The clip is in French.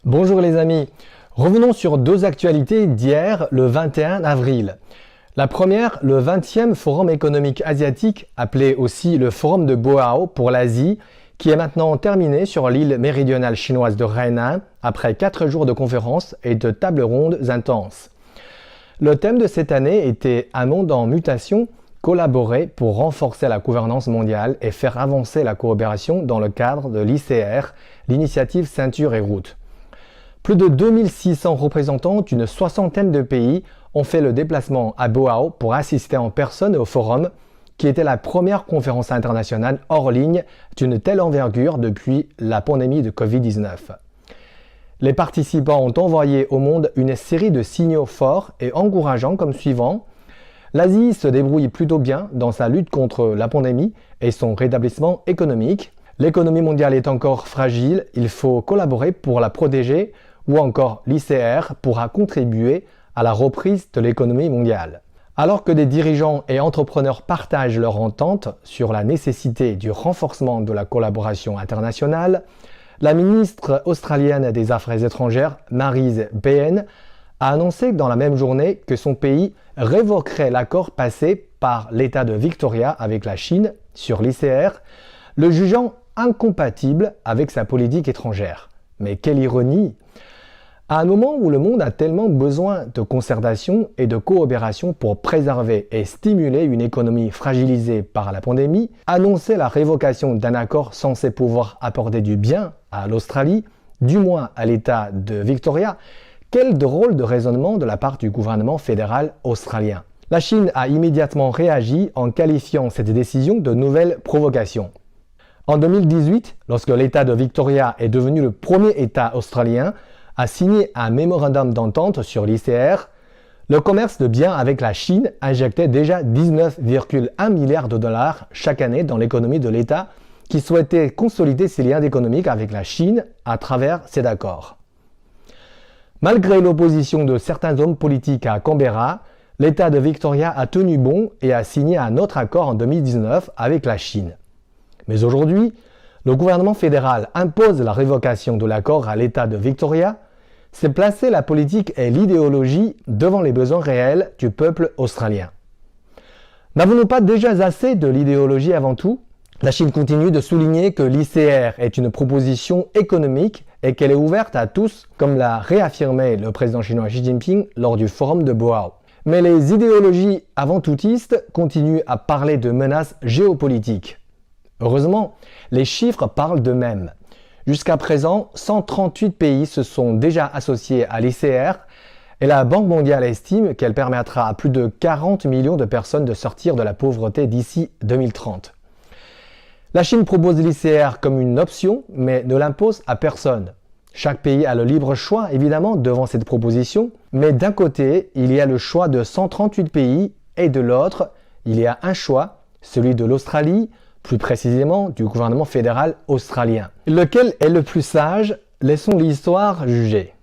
Bonjour les amis, revenons sur deux actualités d'hier, le 21 avril. La première, le 20e Forum économique asiatique, appelé aussi le Forum de Boao pour l'Asie, qui est maintenant terminé sur l'île méridionale chinoise de Hainan, après 4 jours de conférences et de tables rondes intenses. Le thème de cette année était « Un monde en mutation », collaborer pour renforcer la gouvernance mondiale et faire avancer la coopération dans le cadre de l'ICR, l'initiative Ceinture et Route. Plus de 2600 représentants d'une soixantaine de pays ont fait le déplacement à Boao pour assister en personne au forum, qui était la première conférence internationale hors ligne d'une telle envergure depuis la pandémie de Covid-19. Les participants ont envoyé au monde une série de signaux forts et encourageants comme suivant. L'Asie se débrouille plutôt bien dans sa lutte contre la pandémie et son rétablissement économique. L'économie mondiale est encore fragile, il faut collaborer pour la protéger, ou encore l'ICR pourra contribuer à la reprise de l'économie mondiale. Alors que des dirigeants et entrepreneurs partagent leur entente sur la nécessité du renforcement de la collaboration internationale, la ministre australienne des Affaires étrangères, Marise Payne, a annoncé dans la même journée que son pays révoquerait l'accord passé par l'État de Victoria avec la Chine sur l'ICR, le jugeant incompatible avec sa politique étrangère. Mais quelle ironie! À un moment où le monde a tellement besoin de concertation et de coopération pour préserver et stimuler une économie fragilisée par la pandémie, annoncer la révocation d'un accord censé pouvoir apporter du bien à l'Australie, du moins à l'État de Victoria, quel drôle de raisonnement de la part du gouvernement fédéral australien. La Chine a immédiatement réagi en qualifiant cette décision de nouvelle provocation. En 2018, lorsque l'État de Victoria est devenu le premier État australien a signé un mémorandum d'entente sur l'ICR, le commerce de biens avec la Chine injectait déjà 19,1 milliards de dollars chaque année dans l'économie de l'État qui souhaitait consolider ses liens économiques avec la Chine à travers cet accord. Malgré l'opposition de certains hommes politiques à Canberra, l'État de Victoria a tenu bon et a signé un autre accord en 2019 avec la Chine. Mais aujourd'hui, le gouvernement fédéral impose la révocation de l'accord à l'État de Victoria, c'est placer la politique et l'idéologie devant les besoins réels du peuple australien. N'avons-nous pas déjà assez de l'idéologie avant tout? La Chine continue de souligner que l'ICR est une proposition économique et qu'elle est ouverte à tous, comme l'a réaffirmé le président chinois Xi Jinping lors du forum de Boao. Mais les idéologies avant-toutistes continuent à parler de menaces géopolitiques. Heureusement, les chiffres parlent d'eux-mêmes. Jusqu'à présent, 138 pays se sont déjà associés à l'ICR et la Banque mondiale estime qu'elle permettra à plus de 40 millions de personnes de sortir de la pauvreté d'ici 2030. La Chine propose l'ICR comme une option, mais ne l'impose à personne. Chaque pays a le libre choix, évidemment, devant cette proposition, mais d'un côté, il y a le choix de 138 pays et de l'autre, il y a un choix, celui de l'Australie, plus précisément du gouvernement fédéral australien. Lequel est le plus sage? Laissons l'histoire juger.